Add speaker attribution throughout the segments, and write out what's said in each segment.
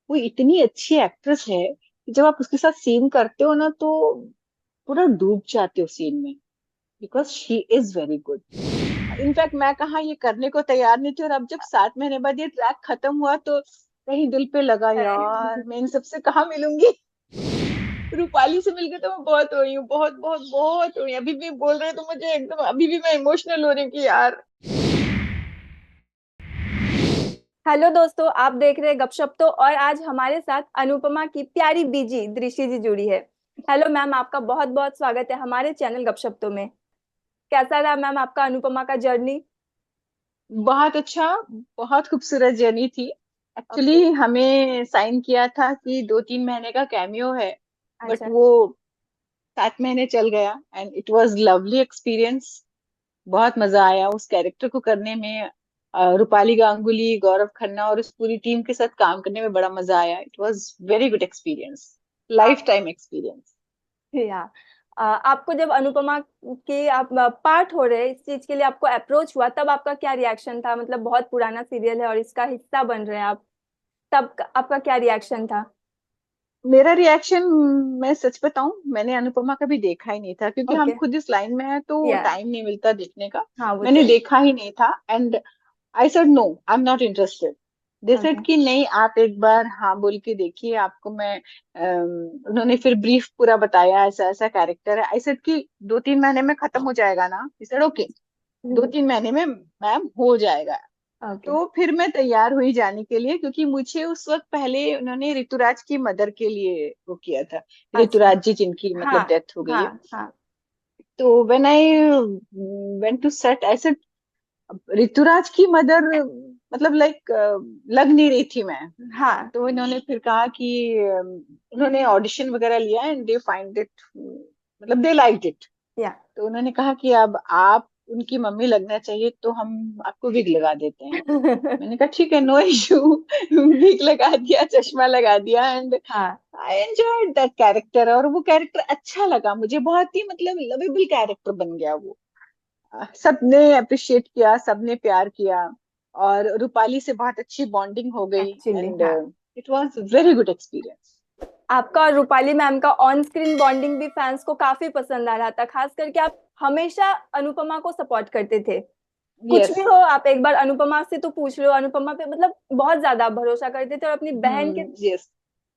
Speaker 1: वो इतनी अच्छी एक्ट्रेस है कि जब आप उसके साथ सीन करते हो ना तो पूरा डूब जाते हो सीन में, because she is very good. In fact मैं कहाँ ये करने को तैयार नहीं थी, और अब जब 7 महीने बाद ये ट्रैक खत्म हुआ तो कहीं दिल पे लगा, यार मैं इन सबसे कहाँ मिलूंगी। रूपाली से मिलकर तो मैं बहुत रोई हूँ, बहुत बहुत बहुत रोई। अभी भी बोल रहे तो मुझे एकदम, अभी भी मैं इमोशनल हो रही हूँ कि यार।
Speaker 2: हेलो दोस्तों, आप देख रहे हैं गपशप तो। और आज हमारे साथ अनुपमा की प्यारी बीजी दृष्टि जी जुड़ी है। हेलो मैम, आपका बहुत बहुत स्वागत है हमारे चैनल गपशप तो में। कैसा रहा मैम आपका अनुपमा का जर्नी?
Speaker 1: बहुत अच्छा, बहुत खूबसूरत जर्नी थी।
Speaker 2: ओके।
Speaker 1: एक्चुअली हमें साइन किया था कि 2-3 महीने का कैमियो है, बट
Speaker 2: अच्छा।
Speaker 1: वो 7 महीने चल गया, and it was lovely experience. बहुत मजा आया उस कैरेक्टर को करने में। रूपाली गांगुली, गौरव खन्ना और उस पूरी टीम के साथ काम करने में बड़ा मजा आया। It was very good experience, life
Speaker 2: आप
Speaker 1: टाइम एक्सपीरियंस।
Speaker 2: या आपको जब अनुपमा के आप पार्ट हो रहे इस चीज के लिए आपको अप्रोच हुआ, तब आपका क्या रिएक्शन था? मतलब बहुत पुराना सीरियल है और इसका हिस्सा बन रहे हैं आप, तब आपका क्या रिएक्शन था?
Speaker 1: मेरा रिएक्शन, मैं सच बताऊं, मैंने अनुपमा कभी देखा ही नहीं था, क्योंकि हम
Speaker 2: ओके।
Speaker 1: खुद इस लाइन में हैं तो
Speaker 2: या
Speaker 1: टाइम नहीं मिलता देखने का।
Speaker 2: हाँ, वो तो
Speaker 1: मैंने
Speaker 2: है।
Speaker 1: देखा ही नहीं था, and I said no, I am not interested. They
Speaker 2: okay.
Speaker 1: Said कि नहीं, आप एक बार हाँ बोल के देखिए, आपको मैं उन्होंने फिर ब्रीफ पूरा बताया, ऐसा ऐसा कैरेक्टर है। आई सेड कि 2-3 महीने में खत्म हो जाएगा ना? ही सेड ओके, 2-3 महीने में मैम हो जाएगा।
Speaker 2: ओके।
Speaker 1: तो फिर मैं तैयार हुई जाने के लिए, क्योंकि मुझे उस वक्त पहले उन्होंने ऋतुराज की मदर के लिए वो किया था।
Speaker 2: अच्छा।
Speaker 1: ऋतुराज जी जिनकी
Speaker 2: हाँ
Speaker 1: मतलब डेथ हो गई है।
Speaker 2: हाँ हाँ।
Speaker 1: तो when I went to set, I said Rituraj की मदर, मतलब लाइक लग नहीं रही थी मैं।
Speaker 2: हाँ।
Speaker 1: तो इन्होंने फिर कहा कि उन्होंने ऑडिशन वगैरह लिया एंड दे फाइंड इट, मतलब दे लाइक्ड इट।
Speaker 2: या
Speaker 1: तो उन्होंने कहा कि अब आप उनकी मम्मी लगना चाहिए, तो हम आपको विग लगा देते हैं। मैंने कहा ठीक है, नो इशू। विग लगा दिया, चश्मा लगा दिया, एंड
Speaker 2: हाँ।
Speaker 1: I enjoyed that character. और वो कैरेक्टर अच्छा लगा मुझे, बहुत ही मतलब लवेबल कैरेक्टर बन गया वो। सबने अप्रिशिएट किया, सबने प्यार किया, और रूपाली से बहुत अच्छी बॉन्डिंग हो गई,
Speaker 2: एक्चुअली
Speaker 1: एंड
Speaker 2: हाँ।
Speaker 1: It was very good experience.
Speaker 2: आपका और रूपाली मैम का ऑन स्क्रीन बॉन्डिंग भी फैंस को काफी पसंद आ रहा था, खास करके आप हमेशा अनुपमा को सपोर्ट करते थे। कुछ
Speaker 1: यस।
Speaker 2: भी हो आप एक बार अनुपमा से तो पूछ लो, अनुपमा पे मतलब बहुत ज्यादा आप भरोसा करते थे और अपनी बहन के
Speaker 1: यस।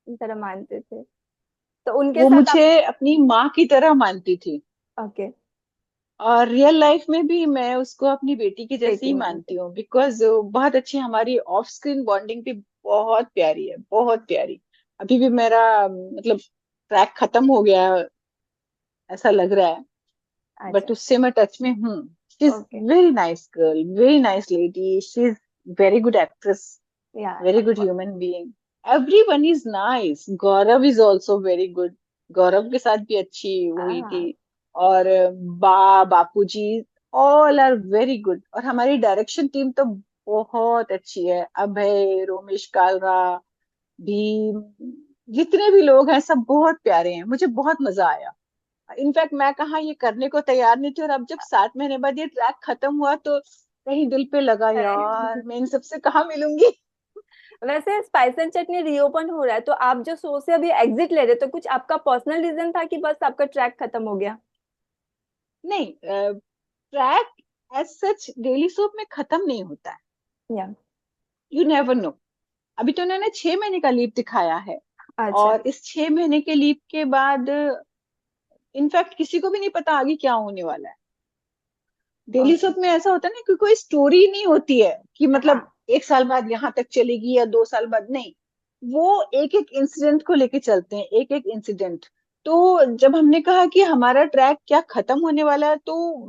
Speaker 2: तरह मानते थे। तो उनके
Speaker 1: वो
Speaker 2: साथ आप।
Speaker 1: मुझे अपनी माँ की तरह मानती थी,
Speaker 2: ओके।
Speaker 1: और रियल लाइफ में भी मैं उसको अपनी बेटी की जैसे
Speaker 2: बेटी
Speaker 1: ही
Speaker 2: मानते।
Speaker 1: मानती हूँ, बिकॉज बहुत अच्छी हमारी ऑफ स्क्रीन बॉन्डिंग भी बहुत प्यारी है, बहुत प्यारी। अभी भी मेरा मतलब ट्रैक खत्म हो गया ऐसा लग रहा है,
Speaker 2: अच्छा।
Speaker 1: बट उससे मैं टच में हूँ। She is
Speaker 2: okay.
Speaker 1: Very nice girl, very nice lady, she is very good actress,
Speaker 2: yeah
Speaker 1: very
Speaker 2: of
Speaker 1: good
Speaker 2: course.
Speaker 1: Human being. Everyone is nice, Gaurav is also very good. Gaurav के साथ भी अच्छी हुई थी।
Speaker 2: हाँ।
Speaker 1: और Bapuji, all are very good. और हमारी डायरेक्शन टीम तो बहुत अच्छी है, अभय, रोमेश कालरा, भीम, जितने भी लोग हैं सब बहुत प्यारे हैं। मुझे बहुत मजा आया। इनफैक्ट मैं कहाँ ये करने को तैयार नहीं थी, और अब जब 7 महीने बाद ये ट्रैक खत्म हुआ तो कहीं दिल पे लगा, यार मैं इन सबसे कहाँ मिलूंगी।
Speaker 2: वैसे स्पाइस एंड चटनी रीओपन हो रहा है, तो आप जो शो से अभी एग्जिट ले रहे, तो कुछ आपका पर्सनल रीजन था कि बस आपका ट्रैक खत्म हो गया?
Speaker 1: नहीं, track as such daily soap में खत्म नहीं होता है।
Speaker 2: या।
Speaker 1: You never know. अभी तो उन्होंने 6 महीने का लीव दिखाया है,
Speaker 2: अच्छा।
Speaker 1: और इस 6 महीने के लीव के बाद इनफैक्ट किसी को भी नहीं पता आगे क्या होने वाला है। Daily
Speaker 2: okay.
Speaker 1: सोप में ऐसा होता है ना कि कोई स्टोरी नहीं होती है कि मतलब
Speaker 2: हाँ।
Speaker 1: 1 साल बाद यहाँ तक चलेगी या 2 साल बाद, नहीं। वो एक एक इंसिडेंट को लेके चलते हैं, एक एक इंसिडेंट। तो जब हमने कहा कि हमारा ट्रैक क्या खत्म होने वाला है, तो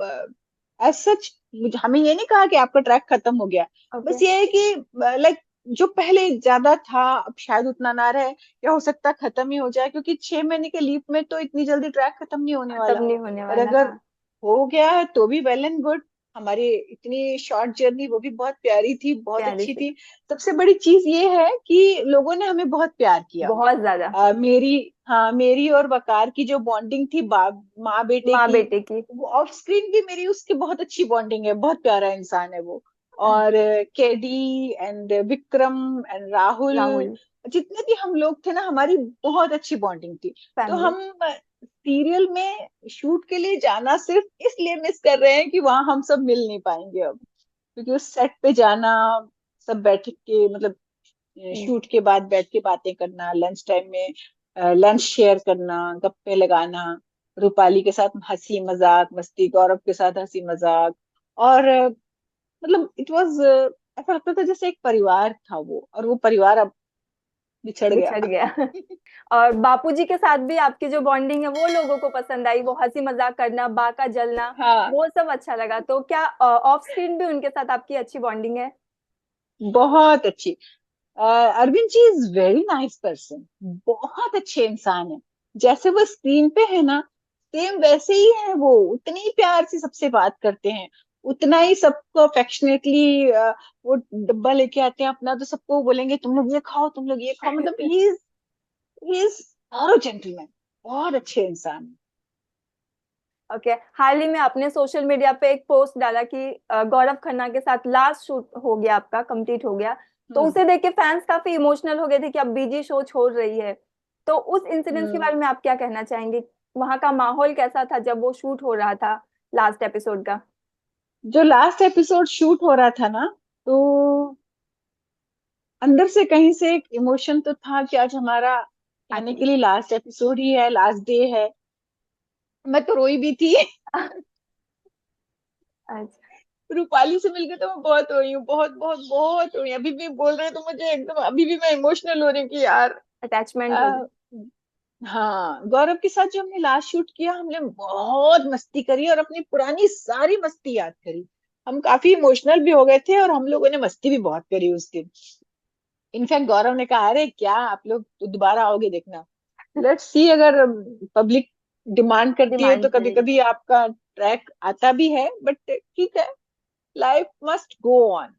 Speaker 1: एज सच हमें ये नहीं कहा कि आपका ट्रैक खत्म हो गया।
Speaker 2: ओके।
Speaker 1: बस ये है कि लाइक जो पहले ज्यादा था अब शायद उतना ना रहे, या हो सकता है खत्म ही हो जाए, क्योंकि 6 महीने के लीव में तो इतनी जल्दी ट्रैक खत्म नहीं होने
Speaker 2: खत्म
Speaker 1: वाला।
Speaker 2: नहीं होने
Speaker 1: पर
Speaker 2: वाला,
Speaker 1: अगर
Speaker 2: हाँ।
Speaker 1: हो गया है तो भी वेल एंड गुड। हमारी इतनी शॉर्ट जर्नी वो भी बहुत प्यारी थी, बहुत
Speaker 2: प्यारी
Speaker 1: अच्छी
Speaker 2: सी।
Speaker 1: थी। सबसे बड़ी चीज ये है कि लोगों ने हमें बहुत प्यार किया।
Speaker 2: बहुत ज्यादा।
Speaker 1: मेरी, हाँ, मेरी और वकार की जो बॉन्डिंग थी, माँ बेटे
Speaker 2: माँ
Speaker 1: की,
Speaker 2: बेटे की।
Speaker 1: वो ऑफ स्क्रीन भी मेरी उसकी बहुत अच्छी बॉन्डिंग है। बहुत प्यारा इंसान है वो। और KD and Vikram and Rahul,
Speaker 2: Rahul
Speaker 1: जितने भी हम लोग थे ना, हमारी बहुत अच्छी बॉन्डिंग थी। तो
Speaker 2: फैमिली।
Speaker 1: हम सीरियल में शूट के लिए जाना सिर्फ इसलिए मिस कर रहे हैं कि वहां हम सब मिल नहीं पाएंगे अब, क्योंकि उस सेट पे जाना, सब बैठ के मतलब शूट के बाद बैठ के बातें करना, लंच टाइम में लंच शेयर करना, गप्पे लगाना, रूपाली के साथ हंसी मजाक मस्ती, गौरव के साथ हंसी मजाक, और मतलब इट वाज, ऐसा लगता था जैसे एक परिवार था वो, और वो परिवार अब बिछड़ गया।
Speaker 2: बिछड़ गया। और बापूजी के साथ भी आपकी जो बॉन्डिंग है वो लोगों को पसंद आई, वो हंसी मजाक करना, बाका जलना,
Speaker 1: हाँ,
Speaker 2: वो सब अच्छा लगा। तो क्या ऑफ स्क्रीन भी उनके साथ आपकी अच्छी बॉन्डिंग है?
Speaker 1: बहुत अच्छी। Arvind ji is very nice person, बहुत अच्छे इंसान है। जैसे वो स्क्रीन पे है ना, सेम वैसे ही है वो, उतने ही प्यार से सबसे बात करते हैं, उतना ही सबको अफेक्शनेटली वो डब्बा लेके आते हैं अपना, तो सबको बोलेंगे तुम लोग ये खाओ, तुम लोग ये खाओ, मतलब ही इज जेंटलमैन, बहुत अच्छे इंसान है।
Speaker 2: ओके, हाल ही में आपने सोशल मीडिया पे एक पोस्ट डाला कि गौरव खन्ना के साथ लास्ट शूट हो गया, आपका कंप्लीट हो गया। तो
Speaker 1: हम्म।
Speaker 2: उसे देख के फैंस काफी इमोशनल हो गए थे कि अब बीजी शो छोड़ रही है। तो उस इंसिडेंस के
Speaker 1: हम्म।
Speaker 2: बारे में आप क्या कहना चाहेंगे? वहां का माहौल कैसा था जब वो शूट हो रहा था, लास्ट एपिसोड का?
Speaker 1: जो लास्ट एपिसोड शूट हो रहा था ना, तो अंदर से कहीं से एक इमोशन तो था कि आज हमारा कहने
Speaker 2: आखिरी।
Speaker 1: के लिए लास्ट एपिसोड ही है, लास्ट डे है। मैं तो रोई भी थी।
Speaker 2: अच्छा।
Speaker 1: रूपाली से मिलकर तो मैं बहुत रोई हूँ, बहुत बहुत बहुत रोई, अभी भी बोल रहे हैं तो मुझे एकदम, अभी भी मैं इमोशनल हो रही हूँ कि यार।
Speaker 2: अटैचमेंट हो
Speaker 1: आ,
Speaker 2: गई।
Speaker 1: हाँ, गौरव के साथ जो हमने लास्ट शूट किया, हमने बहुत मस्ती करी और अपनी पुरानी सारी मस्ती याद करी। हम काफी इमोशनल भी हो गए थे, और हम लोगों ने मस्ती भी बहुत करी उस दिन। इनफैक्ट गौरव ने कहा, अरे क्या आप लोग तो दोबारा आओगे देखना, लेट्स सी, अगर पब्लिक डिमांड करती है तो
Speaker 2: डिमांड
Speaker 1: कभी
Speaker 2: करेगी।
Speaker 1: कभी आपका ट्रैक आता भी है, बट ठीक है, लाइफ मस्ट गो ऑन।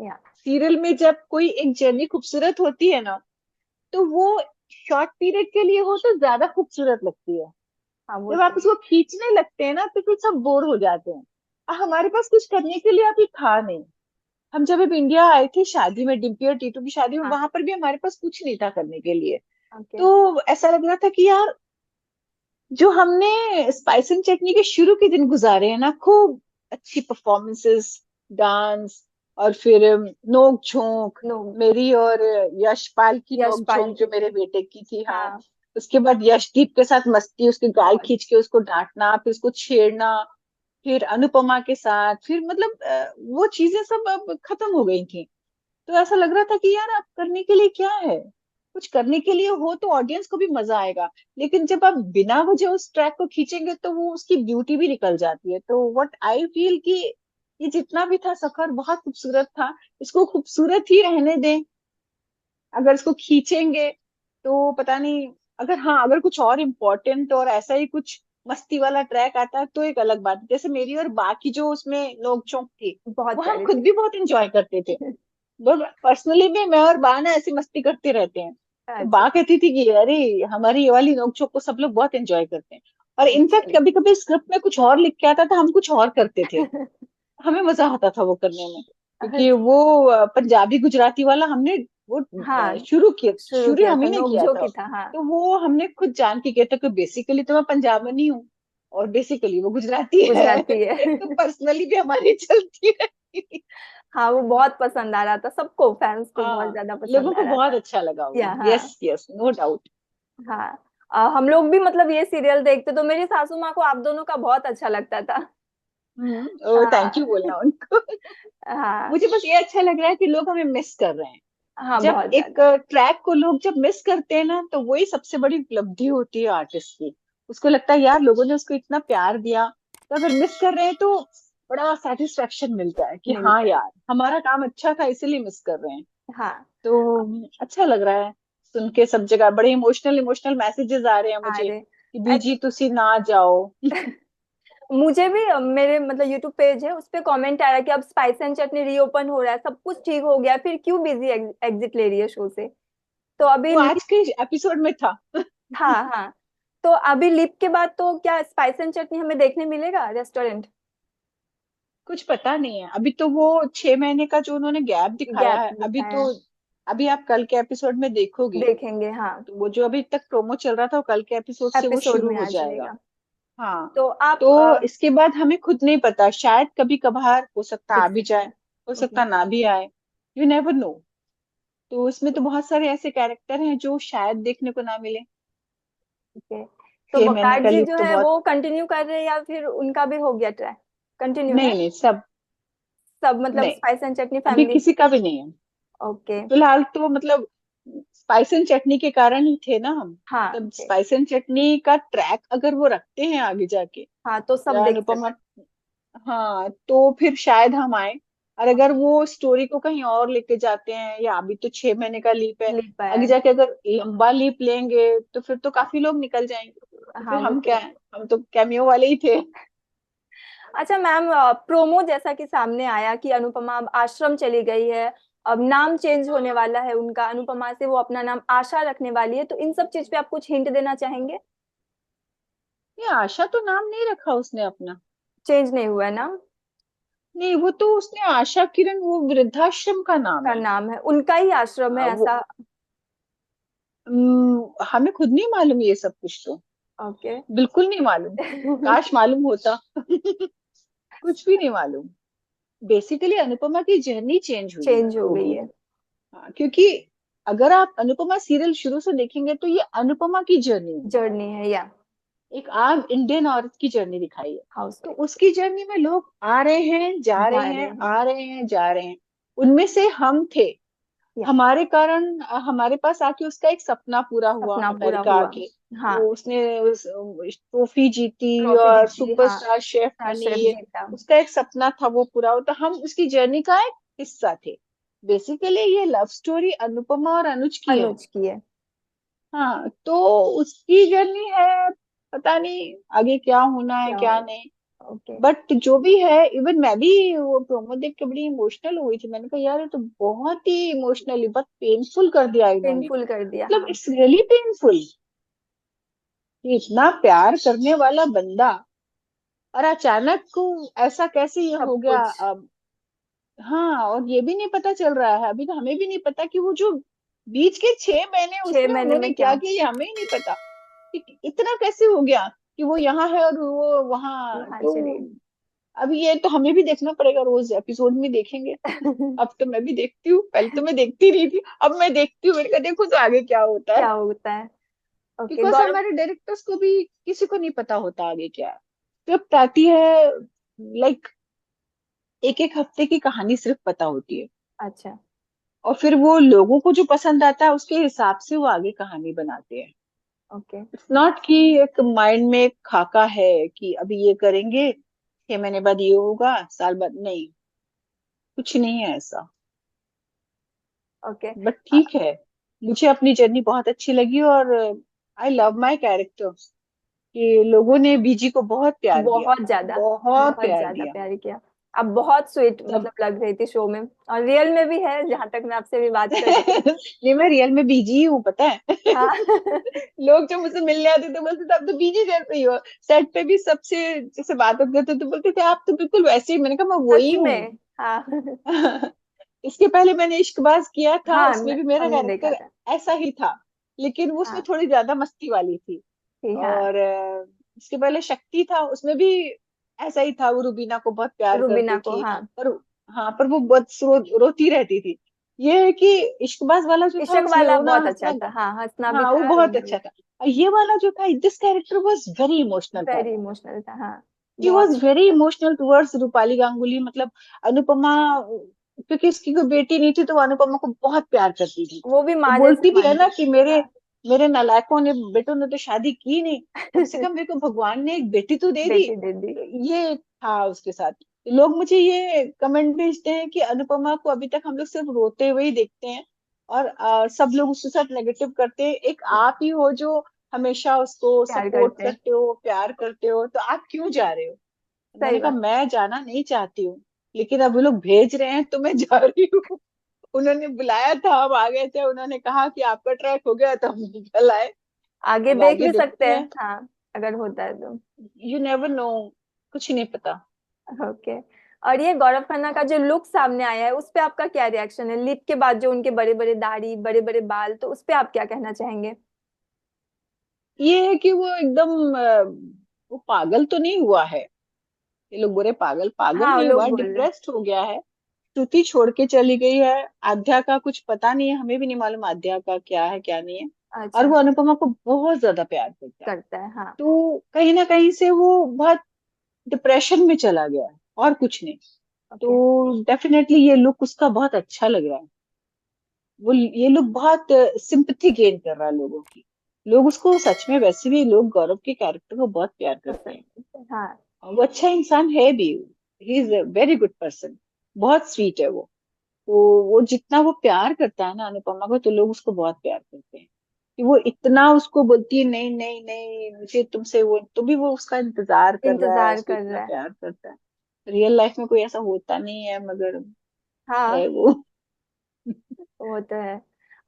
Speaker 2: या।
Speaker 1: सीरियल में जब कोई एक जर्नी खूबसूरत होती है ना, तो वो शॉर्ट पीरियड के लिए हो तो ज्यादा खूबसूरत लगती है।
Speaker 2: हाँ वो
Speaker 1: जब
Speaker 2: तो
Speaker 1: आप
Speaker 2: है।
Speaker 1: उसको खींचने लगते हैं ना, तो फिर सब बोर हो जाते हैं। हमारे पास कुछ करने के लिए अभी था नहीं। हम जब अब इंडिया आए थे शादी में, डिम्पी और टीटू की शादी में,
Speaker 2: हाँ।
Speaker 1: वहां पर भी हमारे पास कुछ नहीं था करने के लिए।
Speaker 2: ओके।
Speaker 1: तो ऐसा लग रहा था कि यार, जो हमने स्पाइस एंड चटनी के शुरू के दिन गुजारे हैं ना, खूब अच्छी परफॉर्मेंसेस, डांस, और फिर नोक झोंक,
Speaker 2: नो।
Speaker 1: मेरी और यशपाल की नोक
Speaker 2: यशपाल
Speaker 1: झोंक जो
Speaker 2: की।
Speaker 1: मेरे बेटे की थी, हाँ।
Speaker 2: हाँ।
Speaker 1: उसके बाद यशदीप के साथ मस्ती, उसकी गाल
Speaker 2: बहुत।
Speaker 1: खींच के उसको डांटना, फिर उसको छेड़ना, फिर अनुपमा के साथ, फिर मतलब वो चीजें सब अब खत्म हो गई थी। तो ऐसा लग रहा था कि यार, अब करने के लिए क्या है, कुछ करने के लिए हो तो ऑडियंस को भी मजा आएगा। लेकिन जब आप बिना वजह उस ट्रैक को खींचेंगे, तो वो उसकी ब्यूटी भी निकल जाती है। तो व्हाट आई फील कि ये जितना भी था सफर बहुत खूबसूरत था, इसको खूबसूरत ही रहने दें। अगर इसको खींचेंगे तो पता नहीं, अगर हाँ, अगर कुछ और इम्पोर्टेंट और ऐसा ही कुछ मस्ती वाला ट्रैक आता है तो एक अलग बात है। जैसे मेरी और बाकी जो उसमें नोक थी,
Speaker 2: बहुत
Speaker 1: वो हम
Speaker 2: प्यारी
Speaker 1: खुद
Speaker 2: थी।
Speaker 1: भी बहुत इंजॉय करते थे। वो पर्सनली भी मैं और बा ना ऐसी मस्ती करते रहते हैं। तो
Speaker 2: अच्छा।
Speaker 1: बा कहती थी कि अरे, हमारी ये वाली नोक को सब लोग बहुत एंजॉय करते हैं। और इनफैक्ट
Speaker 2: चलिए।
Speaker 1: कभी कभी स्क्रिप्ट में कुछ और लिख के आता था, हम कुछ और करते थे। हमें मजा आता था वो करने में, क्योंकि
Speaker 2: अच्छा।
Speaker 1: वो पंजाबी गुजराती वाला हमने वो
Speaker 2: हाँ,
Speaker 1: शुरू किया,
Speaker 2: शुरू
Speaker 1: शुरू
Speaker 2: किया
Speaker 1: हम
Speaker 2: था,
Speaker 1: ही ने किया
Speaker 2: नोकझोंक
Speaker 1: था।
Speaker 2: ही था। हाँ।
Speaker 1: तो वो हमने खुद जान के किया था कि बेसिकली तो मैं पंजाबनी हूँ, और बेसिकली वो गुजराती है।
Speaker 2: गुजराती है।
Speaker 1: तो पर्सनली भी हमारी चलती रहती थी।
Speaker 2: हाँ, वो बहुत पसंद आ रहा था सबको, फैंस को बहुत
Speaker 1: हाँ,
Speaker 2: ज्यादा
Speaker 1: लोगों
Speaker 2: पसंद आ
Speaker 1: को
Speaker 2: रहा
Speaker 1: बहुत
Speaker 2: था।
Speaker 1: अच्छा लगा वो,
Speaker 2: या हाँ।
Speaker 1: Yes yes, no doubt.
Speaker 2: हाँ। हम लोग भी मतलब ये सीरियल देखते तो मेरी सासू माँ को आप दोनों का बहुत अच्छा लगता था।
Speaker 1: थैंक यू
Speaker 2: हाँ।
Speaker 1: बोलना उनको।
Speaker 2: हाँ।
Speaker 1: मुझे बस ये अच्छा लग रहा है कि लोग हमें मिस कर रहे हैं।
Speaker 2: हाँ
Speaker 1: जब
Speaker 2: बहुत
Speaker 1: एक
Speaker 2: ज्यादा।
Speaker 1: ट्रैक को लोग जब मिस करते हैं ना, तो वही सबसे बड़ी उपलब्धि होती है आर्टिस्ट की। उसको लगता है यार, लोगों ने उसको इतना प्यार दिया, तो अगर मिस कर रहे हैं तो बड़ा सेटिस्फेक्शन मिलता है कि हाँ
Speaker 2: मिलता है।
Speaker 1: यार, हमारा काम अच्छा था इसीलिए मिस कर रहे हैं।
Speaker 2: हाँ।
Speaker 1: तो अच्छा लग रहा है सुन के, सब जगह बड़े इमोशनल इमोशनल मैसेजेस आ रहे हैं मुझे
Speaker 2: अरे।
Speaker 1: कि बीजी तुसी ना जाओ।
Speaker 2: मुझे भी मेरे मतलब यूट्यूब पेज है, उस पे कमेंट आ रहा है कि अब स्पाइस एंड चटनी रीओपन हो रहा है, सब कुछ ठीक हो गया, फिर क्यों बिजी एग्जिट ले रही है शो से? तो अभी
Speaker 1: वो आज के एपिसोड में था।
Speaker 2: हाँ हाँ। तो अभी लिप के बाद तो क्या स्पाइस एंड चटनी हमें देखने मिलेगा रेस्टोरेंट?
Speaker 1: कुछ पता नहीं है अभी तो। वो 6 महीने का जो उन्होंने गैप दिखाया
Speaker 2: गैप
Speaker 1: है अभी
Speaker 2: दिखाया
Speaker 1: तो,
Speaker 2: है।
Speaker 1: अभी आप कल के एपिसोड में देखोगे
Speaker 2: देखेंगे, हाँ।
Speaker 1: तो वो जो अभी तक प्रोमो चल रहा था वो कल के एपिसोड से वो
Speaker 2: एपिसोड
Speaker 1: शुरू
Speaker 2: में
Speaker 1: हो
Speaker 2: आ
Speaker 1: जाएगा।
Speaker 2: जाएगा।
Speaker 1: हाँ।
Speaker 2: तो आप
Speaker 1: तो इसके बाद हमें खुद नहीं पता, शायद कभी कभार हो सकता आ
Speaker 2: दिख
Speaker 1: भी
Speaker 2: सकता
Speaker 1: जाए,
Speaker 2: है।
Speaker 1: हो
Speaker 2: ओके।
Speaker 1: सकता ना भी आए। You never no. तो इसमें तो बहुत सारे ऐसे कैरेक्टर हैं जो शायद देखने को ना मिले।
Speaker 2: ओके। तो
Speaker 1: 6 महीने
Speaker 2: बकाट
Speaker 1: का
Speaker 2: जी
Speaker 1: लीव
Speaker 2: जो
Speaker 1: तो
Speaker 2: है
Speaker 1: बहुत।
Speaker 2: वो कंटिन्यू कर रहे हैं या फिर उनका भी हो गया ट्राई? कंटिन्यू है
Speaker 1: नहीं नहीं, सब।
Speaker 2: सब, मतलब
Speaker 1: नहीं,
Speaker 2: स्पाइस एंड चटनी
Speaker 1: अभी
Speaker 2: फैमिली।
Speaker 1: किसी का भी नहीं है
Speaker 2: ओके।
Speaker 1: फिलहाल तो। मतलब स्पाइस एंड चटनी के कारण ही थे ना हम।
Speaker 2: हाँ,
Speaker 1: तब
Speaker 2: ओके।
Speaker 1: स्पाइस एंड चटनी का ट्रैक अगर वो रखते हैं आगे जाके,
Speaker 2: हाँ, तो सब
Speaker 1: या
Speaker 2: देख
Speaker 1: अनुपमा,
Speaker 2: सकते
Speaker 1: हाँ, तो फिर शायद हम आए। और अगर वो स्टोरी को कहीं और लेके जाते हैं, या अभी तो 6 महीने का लीप है,
Speaker 2: हैं। लिख पाया
Speaker 1: आगे
Speaker 2: है।
Speaker 1: जाके अगर लंबा लीप लेंगे तो फिर तो काफी लोग निकल जाएंगे। तो
Speaker 2: हाँ,
Speaker 1: फिर
Speaker 2: वो
Speaker 1: हम
Speaker 2: तो
Speaker 1: क्या
Speaker 2: है।
Speaker 1: है, हम तो कैमियो वाले ही थे।
Speaker 2: अच्छा मैम, प्रोमो जैसा कि सामने आया कि अनुपमा अब आश्रम चली गई है, अब नाम चेंज होने वाला है उनका, अनुपमा से वो अपना नाम आशा रखने वाली है, तो इन सब चीज पे आप कुछ हिंट देना चाहेंगे?
Speaker 1: ये आशा तो नाम नहीं रखा उसने अपना।
Speaker 2: चेंज नहीं हुआ है नाम?
Speaker 1: नहीं, वो तो उसने आशा किरण, वो वृद्धाश्रम का नाम
Speaker 2: का
Speaker 1: है।
Speaker 2: नाम है, उनका ही आश्रम है
Speaker 1: वो
Speaker 2: ऐसा?
Speaker 1: हमें खुद नहीं मालूम ये सब कुछ तो।
Speaker 2: ओके।
Speaker 1: बिल्कुल नहीं मालूम। काश मालूम होता। कुछ भी नहीं मालूम। बेसिकली अनुपमा की जर्नी चेंज हुई है,
Speaker 2: चेंज हो गई
Speaker 1: होगी।
Speaker 2: है।
Speaker 1: हाँ, क्योंकि अगर आप अनुपमा सीरियल शुरू से देखेंगे तो ये अनुपमा की जर्नी है।
Speaker 2: जर्नी है या
Speaker 1: एक आम इंडियन औरत की जर्नी दिखाई है।
Speaker 2: हाउस
Speaker 1: तो
Speaker 2: वाइफ।
Speaker 1: उसकी जर्नी में लोग आ रहे हैं, जा रहे
Speaker 2: जा रहे
Speaker 1: हैं,
Speaker 2: हैं।
Speaker 1: आ रहे हैं, जा रहे हैं। उनमें से हम थे।
Speaker 2: या
Speaker 1: हमारे कारण हमारे पास आके उसका एक सपना पूरा हुआ,
Speaker 2: सपना पूरा
Speaker 1: अमेरिका
Speaker 2: हुआ।
Speaker 1: आके।
Speaker 2: हाँ।
Speaker 1: वो उसने उस ट्रॉफी जीती
Speaker 2: ट्रॉफी
Speaker 1: और
Speaker 2: जीती, हाँ।
Speaker 1: सुपरस्टार शेफ बनी।
Speaker 2: शेफ
Speaker 1: ये
Speaker 2: जीता।
Speaker 1: उसका एक सपना था, वो पूरा हो, तो हम उसकी जर्नी का एक हिस्सा थे। बेसिकली ये लव स्टोरी अनुपमा और अनुज की है।
Speaker 2: अनुज की है।
Speaker 1: हाँ, तो उसकी जर्नी है। पता नहीं आगे क्या होना है
Speaker 2: क्या
Speaker 1: क्या
Speaker 2: हो?
Speaker 1: नहीं।
Speaker 2: ओके।
Speaker 1: बट जो भी है, इवन मैं भी वो प्रोमो देख के बड़ी इमोशनल हुई थी। मैंने कहा यार ये तो बहुत ही इमोशनली, बहुत पेनफुल कर दिया इन्होंने।
Speaker 2: पेनफुल कर दिया,
Speaker 1: मतलब
Speaker 2: हाँ।
Speaker 1: इट्स रियली पेनफुल कि इतना प्यार करने वाला बंदा, और अचानक को ऐसा कैसे ये
Speaker 2: सब
Speaker 1: हो गया
Speaker 2: कुछ।
Speaker 1: अब। हाँ, और ये भी नहीं पता चल रहा है अभी, तो हमें भी नहीं पता कि वो जो बीच के 6 महीने
Speaker 2: छह
Speaker 1: उसमें
Speaker 2: महीने
Speaker 1: उन्होंने
Speaker 2: में
Speaker 1: क्या
Speaker 2: क्या?
Speaker 1: किया, ये हमें ही नहीं पता। कि इतना कैसे हो गया कि वो यहाँ है और वो वहां
Speaker 2: वहां
Speaker 1: तो।
Speaker 2: चली
Speaker 1: अभी ये तो हमें भी देखना पड़ेगा, रोज एपिसोड में देखेंगे।
Speaker 2: गई।
Speaker 1: अब तो मैं भी देखती हूँ, पहले तो मैं देखती नहीं थी, अब मैं देखती हूँ। मैंने कहा देखो तो आगे क्या होता है।
Speaker 2: क्या होता है? ओके,
Speaker 1: बिकॉज
Speaker 2: गौरव।
Speaker 1: हमारे डायरेक्टर्स को भी किसी को नहीं पता होता आगे क्या है। स्क्रिप्ट आती है, लाइक एक एक हफ्ते की कहानी सिर्फ पता होती है।
Speaker 2: अच्छा।
Speaker 1: और फिर वो लोगों को जो पसंद आता है उसके हिसाब से वो आगे कहानी बनाते हैं।
Speaker 2: ओके।
Speaker 1: इट्स नॉट कि एक माइंड में एक खाका है कि अभी ये करेंगे, 6 महीने बाद ये होगा, साल बाद नहीं। कुछ नहीं है ऐसा।
Speaker 2: ओके।
Speaker 1: बट ठीक है, मुझे अपनी जर्नी बहुत अच्छी लगी। और आई लव माई कैरेक्टर कि लोगों ने बीजी को बहुत प्यार दिया,
Speaker 2: बहुत ज्यादा।
Speaker 1: बहुत
Speaker 2: बहुत
Speaker 1: प्यार
Speaker 2: ज्यादा
Speaker 1: दिया।
Speaker 2: प्यार किया। अब बहुत स्वीट
Speaker 1: सब।
Speaker 2: मतलब लग रही थी शो में, और रियल में भी है, जहां तक मैं आपसे भी बात कर रही हूँ।
Speaker 1: नहीं, मैं रियल में बीजी ही हूँ, पता है।
Speaker 2: हाँ।
Speaker 1: लोग जो मुझसे मिलने आते थे बोलते थे आप तो बीजी जैसे ही हो। सेट पे भी सबसे जैसे बात करते थे तो बोलते थे आप तो बिल्कुल वैसे ही। मैंने कहा मैं वही
Speaker 2: सच
Speaker 1: हूँ।
Speaker 2: में। हाँ।
Speaker 1: इसके पहले मैंने इश्कबाज किया था,
Speaker 2: हाँ,
Speaker 1: उसमें भी मेरा
Speaker 2: हमने देखा
Speaker 1: कैरेक्टर
Speaker 2: था।
Speaker 1: ऐसा ही था। लेकिन वो उसमें
Speaker 2: हाँ।
Speaker 1: थोड़ी ज्यादा मस्ती वाली थी।
Speaker 2: हाँ।
Speaker 1: और इसके पहले शक्ति था, उसमें भी ऐसा ही था। वो रुबीना को बहुत प्यार
Speaker 2: रुबीना
Speaker 1: करती
Speaker 2: को,
Speaker 1: थी।
Speaker 2: हाँ।
Speaker 1: पर हाँ, पर वो बहुत रोती रहती थी। ये है कि इश्कबाज वाला जो था
Speaker 2: इशक
Speaker 1: उसमें
Speaker 2: वाला
Speaker 1: रोना
Speaker 2: बहुत अच्छा
Speaker 1: हंसना।
Speaker 2: था, हाँ, हंसना भी
Speaker 1: हाँ, वो
Speaker 2: था,
Speaker 1: बहुत
Speaker 2: रोना भी।
Speaker 1: अच्छा था। और ये वाला जो था, this character was very emotional
Speaker 2: very
Speaker 1: character.
Speaker 2: Emotional था, हाँ।
Speaker 1: शी
Speaker 2: बहुत।
Speaker 1: Was very emotional towards Rupali Ganguly. मतलब अनुपमा, क्योंकि उसकी कोई बेटी नहीं थी तो वो अनुपमा को बहुत प्यार करती थी।
Speaker 2: वो भी
Speaker 1: वो
Speaker 2: माँ जैसे
Speaker 1: बोलती भी है ना
Speaker 2: मानती
Speaker 1: कि
Speaker 2: थी,
Speaker 1: मेरे
Speaker 2: हाँ।
Speaker 1: मेरे नालायकों ने, बेटों ने तो शादी की नहीं, कम से कम मेरे को भगवान ने एक बेटी तो दे दी।
Speaker 2: बेटी दे दी।
Speaker 1: ये था उसके साथ। लोग मुझे ये कमेंट भेजते हैं कि अनुपमा को अभी तक हम लोग सिर्फ रोते हुए ही देखते हैं। और सब लोग उसके साथ नेगेटिव करते हैं। एक आप ही हो जो हमेशा उसको
Speaker 2: प्यार
Speaker 1: सपोर्ट
Speaker 2: करते हैं।
Speaker 1: करते हो, प्यार करते हो, तो आप क्यों जा रहे हो।
Speaker 2: सही
Speaker 1: मैंने कहा
Speaker 2: बात।
Speaker 1: मैं जाना नहीं चाहती हूँ, लेकिन अब वो लोग भेज रहे हैं तो मैं जा रही हूँ। उन्होंने बुलाया था, हम आ गए थे, उन्होंने कहा कि आपका ट्रैक हो गया तो हम निकल आए।
Speaker 2: आगे
Speaker 1: अब
Speaker 2: देख
Speaker 1: आगे
Speaker 2: भी सकते
Speaker 1: देखते
Speaker 2: हैं,
Speaker 1: हैं।
Speaker 2: हाँ, अगर होता है तो।
Speaker 1: You never no. कुछ नहीं पता।
Speaker 2: ओके। और ये गौरव खन्ना का जो लुक सामने आया है उस पे आपका क्या रिएक्शन है? लिप के बाद जो उनके बड़े बड़े दाढ़ी, बड़े बड़े बाल, तो उस पे आप क्या कहना चाहेंगे?
Speaker 1: ये है कि वो एकदम वो पागल तो नहीं हुआ है। ये लोग बुरे पागल पागल
Speaker 2: हाँ,
Speaker 1: नहीं
Speaker 2: लोग
Speaker 1: हुआ,
Speaker 2: बोल रहे हैं।
Speaker 1: डिप्रेस्ड हो गया है। श्रुति छोड़ के चली गई है। आद्या का कुछ पता नहीं है, हमें भी नहीं मालूम आद्या का क्या है क्या नहीं है। और
Speaker 2: अच्छा।
Speaker 1: वो अनुपमा को बहुत ज्यादा प्यार करता है।
Speaker 2: करता है, हाँ।
Speaker 1: तो कहीं ना कहीं से वो बहुत डिप्रेशन में चला गया है, और कुछ नहीं।
Speaker 2: ओके।
Speaker 1: तो डेफिनेटली ये लुक उसका बहुत अच्छा लग रहा है। वो ये लुक बहुत सिंपथी गेन कर रहा है लोगों की। लोग उसको सच में, वैसे भी लोग गौरव के कैरेक्टर को बहुत प्यार करते हैं।
Speaker 2: पसंद, हाँ।
Speaker 1: और वो अच्छा इंसान है भी। He is a very good person. बहुत स्वीट है वो। तो वो जितना वो प्यार करता है ना अनुपमा को, तो लोग उसको बहुत प्यार करते हैं। कि वो इतना उसको बोलती है, नहीं नहीं नहीं मुझे तुमसे, वो तो भी वो उसका इंतजार कर रहा है,
Speaker 2: इंतजार
Speaker 1: उसको
Speaker 2: कर
Speaker 1: इतना
Speaker 2: रहा है।
Speaker 1: प्यार करता है। रियल लाइफ में कोई ऐसा होता नहीं है, मगर है
Speaker 2: हाँ,
Speaker 1: वो।
Speaker 2: वो तो है।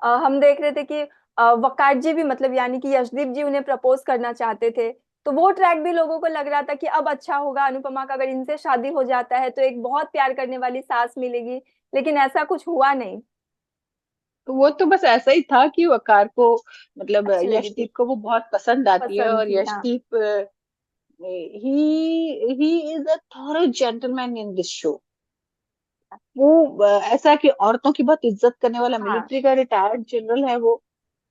Speaker 2: हम देख रहे थे कि वकार जी भी, मतलब यानी कि यशदीप जी उन्हें प्रपोज करना चाहते थे। तो वो ट्रैक भी लोगों को लग रहा था कि अब अच्छा होगा अनुपमा का, अगर इनसे शादी हो जाता है तो एक बहुत प्यार करने वाली सास मिलेगी। लेकिन ऐसा कुछ हुआ नहीं।
Speaker 1: तो वो तो बस ऐसा ही था कि वकार को, मतलब
Speaker 2: अच्छी लगी थी।
Speaker 1: यशदीप को वो बहुत पसंद आती है।
Speaker 2: पसंद
Speaker 1: और
Speaker 2: थी, हाँ।
Speaker 1: Yashdeep he is a thorough gentleman in this show. वो ऐसा कि औरतों की बहुत इज्जत करने वाला,
Speaker 2: हाँ,
Speaker 1: मिलिट्री का रिटायर्ड जनरल है वो।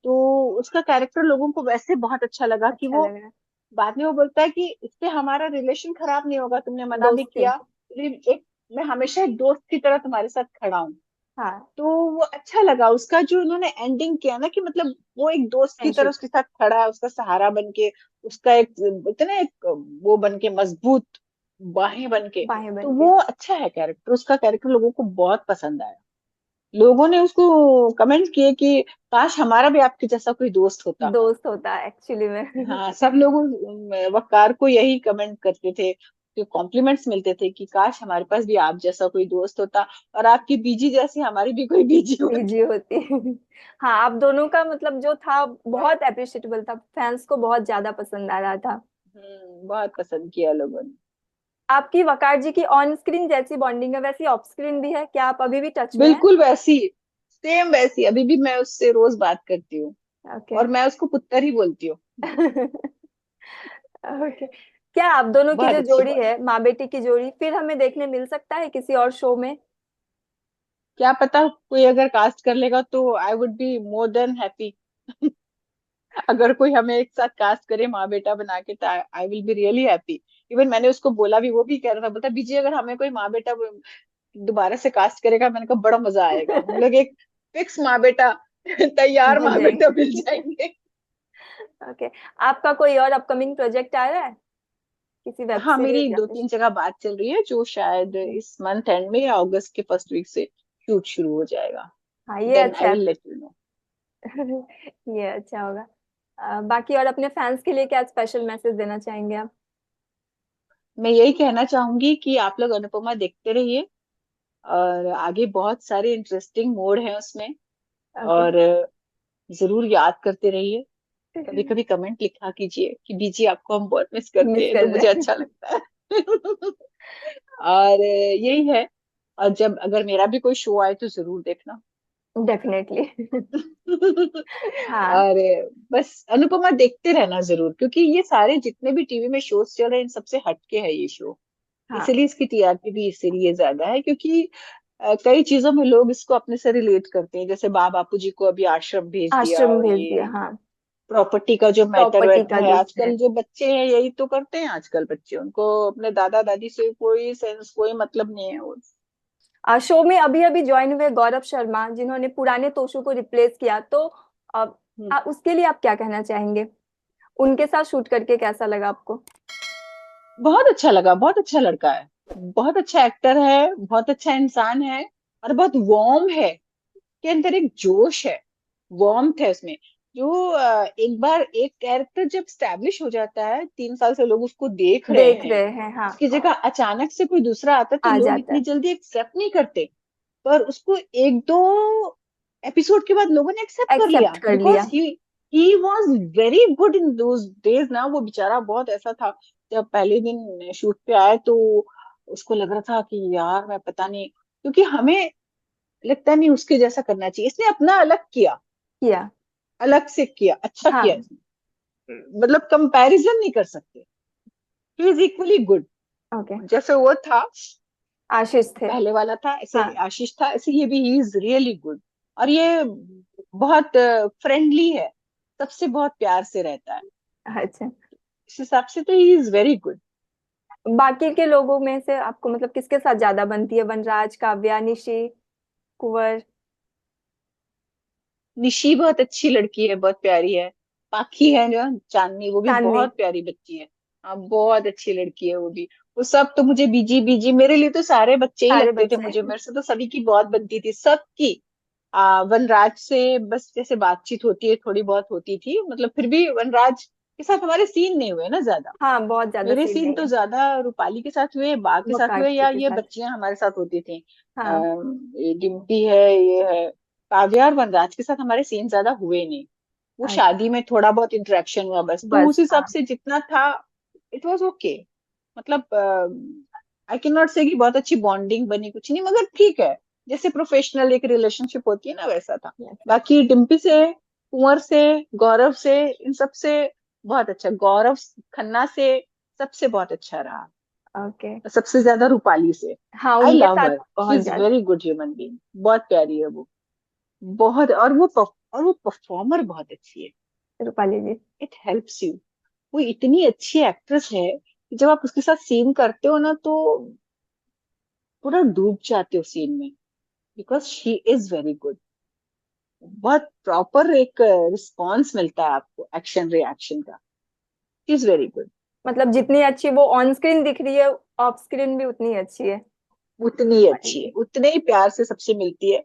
Speaker 1: तो उसका कैरेक्टर लोगों को वैसे बहुत अच्छा लगा कि
Speaker 2: अच्छा
Speaker 1: वो
Speaker 2: लग रहा
Speaker 1: बाद में वो बोलता है कि इससे हमारा रिलेशन खराब नहीं होगा, तुमने
Speaker 2: है।
Speaker 1: मना भी
Speaker 2: दोस्ती।
Speaker 1: किया, लेकिन एक मैं हमेशा एक दोस्त की तरह तुम्हारे साथ खड़ा हूँ।
Speaker 2: हाँ।
Speaker 1: तो वो अच्छा लगा उसका जो उन्होंने एंडिंग किया ना, कि मतलब वो एक दोस्त की तरह
Speaker 2: फ्रेंडशिप।
Speaker 1: उसके साथ खड़ा है, उसका सहारा बन के, उसका एक इतना एक वो बन के, मजबूत बाहें बन के।
Speaker 2: बाहें
Speaker 1: तो
Speaker 2: बन के।
Speaker 1: वो अच्छा है कैरेक्टर, उसका कैरेक्टर लोगों को बहुत पसंद आया। लोगों ने उसको कमेंट किए कि काश हमारा भी आपके जैसा कोई दोस्त होता।
Speaker 2: दोस्त होता है एक्चुअली में।
Speaker 1: हाँ, सब लोग वकार को यही कमेंट करते थे, कि कॉम्प्लीमेंट्स मिलते थे कि काश हमारे पास भी आप जैसा कोई दोस्त होता, और आपकी बीजी जैसी हमारी भी कोई बीजी
Speaker 2: पीजी
Speaker 1: होती।
Speaker 2: होती। हाँ, आप दोनों का मतलब जो था बहुत अप्रिशिएटेबल था, फैंस को बहुत ज्यादा पसंद आ रहा था।
Speaker 1: बहुत पसंद किया लोगों ने।
Speaker 2: आपकी वकार जी की ऑन स्क्रीन जैसी बॉन्डिंग है वैसी ऑफ स्क्रीन भी है क्या? आप अभी भी टच में हैं?
Speaker 1: बिल्कुल वैसी, सेम वैसी, अभी भी मैं उससे रोज बात करती हूँ।
Speaker 2: ओके।
Speaker 1: और मैं उसको पुत्तर ही बोलती हूँ।
Speaker 2: ओके। क्या आप दोनों की
Speaker 1: बहुत
Speaker 2: जो
Speaker 1: अच्छी
Speaker 2: जोड़ी
Speaker 1: बॉन्डिंग।
Speaker 2: है, माँ बेटी की जोड़ी, फिर हमें देखने मिल सकता है किसी और शो में?
Speaker 1: क्या पता कोई अगर कास्ट कर लेगा तो I would be more than happy. अगर कोई हमें एक साथ कास्ट करे माँ बेटा बना के, तो I will be really happy. Even मैंने उसको बोला भी, वो भी कह रहा था, बोलता बीजी अगर हमें कोई माँ बेटा दोबारा से कास्ट करेगा, मैंने कहा बड़ा मजा आएगा, हम लोग एक फिक्स माँ बेटा तैयार
Speaker 2: बन
Speaker 1: माँ बेटा
Speaker 2: जाएंगे।
Speaker 1: मिल जाएंगे।
Speaker 2: ओके। आपका कोई और अपकमिंग प्रोजेक्ट आ रहा है, किसी वेब
Speaker 1: हाँ,
Speaker 2: सीरीज
Speaker 1: मेरी
Speaker 2: या
Speaker 1: दो
Speaker 2: फिर?
Speaker 1: तीन जगह बात चल रही है, जो शायद इस मंथ एंड में या अगस्त के फर्स्ट वीक से शूट शुरू हो जाएगा।
Speaker 2: हाँ, ये
Speaker 1: देन आई
Speaker 2: अच्छा है।
Speaker 1: Will let you know.
Speaker 2: ये अच्छा होगा। बाकी और अपने फैंस के लिए क्या स्पेशल मैसेज देना चाहेंगे आप?
Speaker 1: मैं यही कहना चाहूंगी कि आप लोग अनुपमा देखते रहिए, और आगे बहुत सारे इंटरेस्टिंग मोड हैं उसमें।
Speaker 2: ओके।
Speaker 1: और जरूर याद करते रहिए। कभी कभी कमेंट लिखा कीजिए कि बीजी आपको हम बहुत मिस करते
Speaker 2: मिस
Speaker 1: हैं,
Speaker 2: कर
Speaker 1: तो
Speaker 2: रहे
Speaker 1: मुझे
Speaker 2: हैं।
Speaker 1: अच्छा लगता है। और यही है। और जब अगर मेरा भी कोई शो आए तो जरूर देखना।
Speaker 2: डेफिनेटली। हाँ।
Speaker 1: और बस अनुपमा देखते रहना जरूर, क्योंकि ये सारे जितने भी टीवी में शोज चल रहे हैं, इन सबसे हटके है ये शो।
Speaker 2: हाँ,
Speaker 1: इसीलिए इसकी टीआरपी भी इसीलिए ज्यादा है, क्योंकि कई चीजों में लोग इसको अपने से रिलेट करते हैं। जैसे बाप बापू जी को अभी आश्रम भेज दिया,
Speaker 2: आश्रम
Speaker 1: और
Speaker 2: भेज दिया,
Speaker 1: ये
Speaker 2: हाँ।
Speaker 1: प्रॉपर्टी का जो मैटर
Speaker 2: प्रॉपर्टी का
Speaker 1: है,
Speaker 2: जो है।
Speaker 1: आजकल जो बच्चे हैं यही तो करते हैं। आजकल बच्चे, उनको अपने दादा दादी से कोई सेंस, कोई मतलब नहीं है वो।
Speaker 2: शो में अभी अभी ज्वाइन हुए गौरव शर्मा, जिन्होंने पुराने तोशु को रिप्लेस किया, तो आ, उसके लिए आप क्या कहना चाहेंगे? उनके साथ शूट करके कैसा लगा आपको?
Speaker 1: बहुत अच्छा लगा, बहुत अच्छा लड़का है, बहुत अच्छा एक्टर है, बहुत अच्छा इंसान है। और बहुत वार्म है। के अंदर एक जोश है, वार्मथ है उसमें। जो एक बार एक कैरेक्टर जब स्टैब्लिश हो जाता है, 3 साल से लोग उसको देख रहे
Speaker 2: देख
Speaker 1: हैं,
Speaker 2: रहे हैं, हाँ।
Speaker 1: उसकी जगह अचानक से कोई दूसरा आता है, तो
Speaker 2: आ
Speaker 1: लोग
Speaker 2: जाता
Speaker 1: इतनी
Speaker 2: है।
Speaker 1: जल्दी एक्सेप्ट नहीं करते। पर उसको एक दो एपिसोड के बाद लोगों ने एक्सेप्ट कर लिया,
Speaker 2: एक्सेप्ट कर
Speaker 1: बिकॉज
Speaker 2: लिया।
Speaker 1: He was very good in those days ना। वो बेचारा बहुत ऐसा था, जब पहले दिन शूट पे आए तो उसको लग रहा था कि यार मैं पता नहीं, क्योंकि हमें लगता नहीं उसके जैसा करना चाहिए, इसने अपना अलग किया,
Speaker 2: किया।
Speaker 1: अलग से किया, अच्छा किया
Speaker 2: हाँ।
Speaker 1: इसने। मतलब कंपैरिजन नहीं कर सकते, he is equally good.
Speaker 2: Okay.
Speaker 1: जैसे वो था,
Speaker 2: आशीष थे।
Speaker 1: पहले वाला था, ऐसे
Speaker 2: हाँ।
Speaker 1: आशीष था, ऐसे ये भी, ही इज रियली गुड। और ये बहुत फ्रेंडली है, सबसे बहुत प्यार से रहता है।
Speaker 2: अच्छा।
Speaker 1: इस हिसाब से तो ही इज वेरी गुड।
Speaker 2: बाकी के लोगों में से आपको मतलब किसके साथ ज्यादा बनती है? वनराज, काव्या, निशी, कुंवर?
Speaker 1: निशी बहुत अच्छी लड़की है, बहुत प्यारी है। पाखी है जो चांदनी, वो भी
Speaker 2: चांदनी।
Speaker 1: बहुत प्यारी बच्ची है। हाँ, बहुत अच्छी लड़की है वो भी। वो सब तो मुझे बीजी बीजी, मेरे लिए तो सारे बच्चे ही
Speaker 2: सारे
Speaker 1: लगते थे,
Speaker 2: बच्चे।
Speaker 1: मुझे मेरे से तो सभी की बहुत बनती थी, सबकी। वनराज से बस जैसे बातचीत होती है, थोड़ी बहुत होती थी, मतलब फिर भी वनराज के साथ हमारे सीन नहीं हुए ना ज्यादा।
Speaker 2: हाँ, बहुत ज्यादा
Speaker 1: मेरे
Speaker 2: सीन
Speaker 1: सीन
Speaker 2: नहीं
Speaker 1: तो
Speaker 2: है।
Speaker 1: ज्यादा रूपाली के साथ हुए, बा के
Speaker 2: वो
Speaker 1: साथ हुए,
Speaker 2: कार्तिक
Speaker 1: या
Speaker 2: के
Speaker 1: ये
Speaker 2: साथ।
Speaker 1: बच्चियां हमारे साथ होती थी।
Speaker 2: हाँ।
Speaker 1: ये डिम्पी है, ये है। काव्या और वनराज के साथ हमारे सीन ज्यादा हुए नहीं। वो
Speaker 2: अच्छा।
Speaker 1: शादी में थोड़ा बहुत इंटरेक्शन हुआ बस, तो
Speaker 2: बस
Speaker 1: उस हिसाब
Speaker 2: हाँ।
Speaker 1: से जितना था इट वाज ओके। मतलब आई कैन नॉट से कि बहुत अच्छी बॉन्डिंग बनी, कुछ नहीं, मगर ठीक है, जैसे प्रोफेशनल एक रिलेशनशिप होती है ना, वैसा था। बाकी डिम्पी से, कुंवर से, गौरव से, इन सब से बहुत अच्छा। गौरव खन्ना से सबसे बहुत अच्छा रहा।
Speaker 2: ओके।
Speaker 1: सबसे ज्यादा रूपाली से।
Speaker 2: हाँ,
Speaker 1: आई
Speaker 2: उनके
Speaker 1: लव
Speaker 2: साथ
Speaker 1: हर, शी
Speaker 2: बहुत
Speaker 1: इज
Speaker 2: ज्यादा।
Speaker 1: वेरी गुड ह्यूमन बीइंग, बहुत प्यारी है वो। बहुत, और वो परफॉर्मर बहुत अच्छी है।
Speaker 2: Rupali ji.
Speaker 1: It helps you. वो इतनी अच्छी एक्ट्रेस है कि जब आप उसके साथ सीन करते हो ना, तो पूरा डूब जाते हो सीन में, because she is very good. बहुत प्रॉपर एक रिस्पॉन्स मिलता है आपको, एक्शन रिएक्शन का। She is very good.
Speaker 2: मतलब जितनी अच्छी वो ऑन स्क्रीन दिख रही है, ऑफ स्क्रीन भी उतनी अच्छी है
Speaker 1: उतनी ही
Speaker 2: रूपाली
Speaker 1: अच्छी है,
Speaker 2: जी।
Speaker 1: उतने ही प्यार से सबसे मिलती है।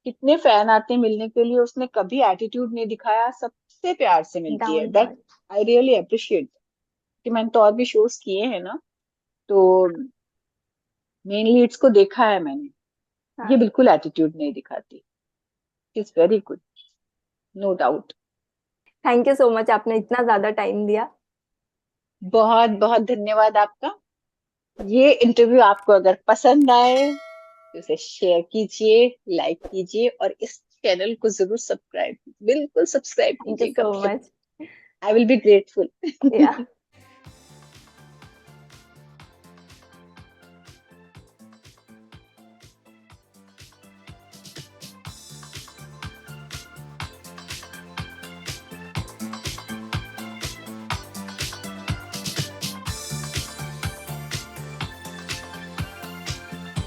Speaker 1: कितने फैन आते हैं मिलने के लिए, उसने कभी एटीट्यूड नहीं दिखाया, सबसे प्यार से मिलती है।
Speaker 2: Down to
Speaker 1: that
Speaker 2: earth.
Speaker 1: I really appreciate. कि मैंने तो और भी शोज किए हैं ना, तो मेन लीड्स को देखा है मैंने, ये
Speaker 2: हाँ।
Speaker 1: बिल्कुल एटीट्यूड नहीं दिखाती। Is very good, no doubt.
Speaker 2: Thank you so much, आपने इतना ज्यादा टाइम दिया।
Speaker 1: बहुत बहुत धन्यवाद आपका। ये इंटरव्यू आपको अगर पसंद आए तो इसे शेयर कीजिए, लाइक कीजिए, और इस चैनल को जरूर सब्सक्राइब, बिल्कुल सब्सक्राइब
Speaker 2: थैंक यू
Speaker 1: कीजिए
Speaker 2: सो
Speaker 1: गपशप।
Speaker 2: Much.
Speaker 1: I will be grateful.
Speaker 2: या